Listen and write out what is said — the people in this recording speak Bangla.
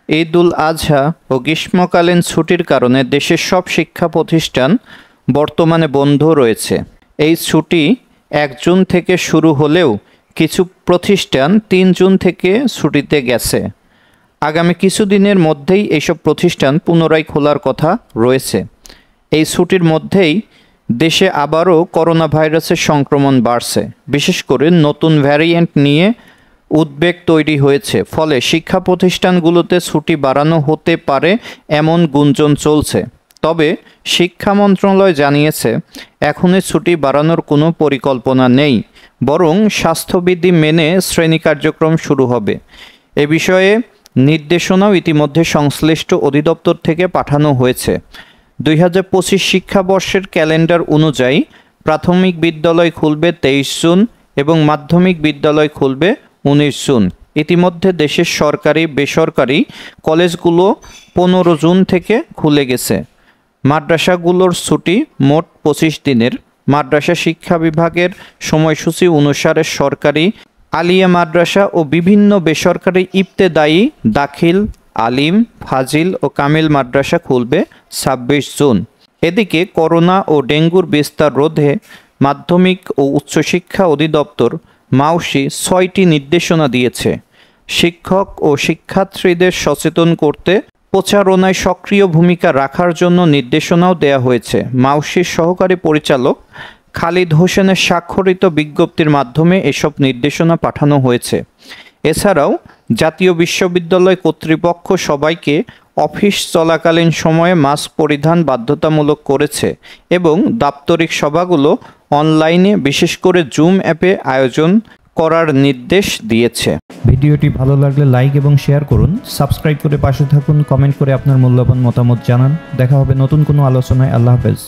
ঈদুল আজহা ও গ্রীষ্মকালীন ছুটির কারণে দেশের সব শিক্ষা প্রতিষ্ঠান বর্তমানে বন্ধ রয়েছে। এই ছুটি 1 জুন থেকে শুরু হলেও কিছু প্রতিষ্ঠান 3 জুন থেকে ছুটিতে গেছে। আগামী কিছুদিনের মধ্যেই এইসব প্রতিষ্ঠান পুনরায় খোলার কথা রয়েছে। এই ছুটির মধ্যেই দেশে আবারও করোনা ভাইরাসের সংক্রমণ বাড়ছে। বিশেষ করে নতুন ভ্যারিয়েন্ট নিয়ে উদ্বেগ তৈরি হয়েছে। ফলে শিক্ষা প্রতিষ্ঠানগুলোতে ছুটি বাড়ানো হতে পারে এমন গুঞ্জন চলছে। তবে শিক্ষা মন্ত্রণালয় জানিয়েছে, এখনই ছুটি বাড়ানোর কোনো পরিকল্পনা নেই, বরং স্বাস্থ্যবিধি মেনে শ্রেণী কার্যক্রম শুরু হবে। এ বিষয়ে নির্দেশনাও ইতিমধ্যে সংশ্লিষ্ট অধিদপ্তর থেকে পাঠানো হয়েছে। 2025 শিক্ষাবর্ষের ক্যালেন্ডার অনুযায়ী প্রাথমিক বিদ্যালয় খুলবে 23 জুন এবং মাধ্যমিক বিদ্যালয় খুলবে 19 জুন। ইতিমধ্যে দেশের সরকারি বেসরকারি কলেজগুলো 15 জুন থেকে খুলে গেছে। মাদ্রাসাগুলোর ছুটি মোট 25 দিনের। মাদ্রাসা শিক্ষা বিভাগের সময়সূচি অনুসারে সরকারি আলিয়া মাদ্রাসা ও বিভিন্ন বেসরকারি ইবতেদায়ী, দাখিল, আলিম, ফাজিল ও কামিল মাদ্রাসা খুলবে 26 জুন। এদিকে করোনা ও ডেঙ্গুর বিস্তার রোধে মাধ্যমিক ও উচ্চশিক্ষা অধিদপ্তর মাউসি 6টি নির্দেশনা দিয়েছে। শিক্ষক ও শিক্ষার্থীদের সচেতন করতে প্রচারণায় সক্রিয় ভূমিকা রাখার জন্য নির্দেশনাও দেওয়া হয়েছে। মাউসির সহকারী পরিচালক খালিদ হোসেনের স্বাক্ষরিত বিজ্ঞপ্তির মাধ্যমে এসব নির্দেশনা পাঠানো হয়েছে। এছাড়াও জাতীয় বিশ্ববিদ্যালয় কর্তৃপক্ষ সবাইকে অফিস চলাকালীন সময়ে মাস্ক পরিধান বাধ্যতামূলক করেছে এবং দাপ্তরিক সভাগুলো অনলাইনে, বিশেষ করে জুম অ্যাপে আয়োজন করার নির্দেশ দিয়েছে। ভিডিওটি ভালো লাগলে লাইক এবং শেয়ার করুন, সাবস্ক্রাইব করে পাশে থাকুন, কমেন্ট করে আপনার মূল্যবান মতামত জানান। দেখা হবে নতুন কোনো আলোচনায়। আল্লাহ হাফেজ।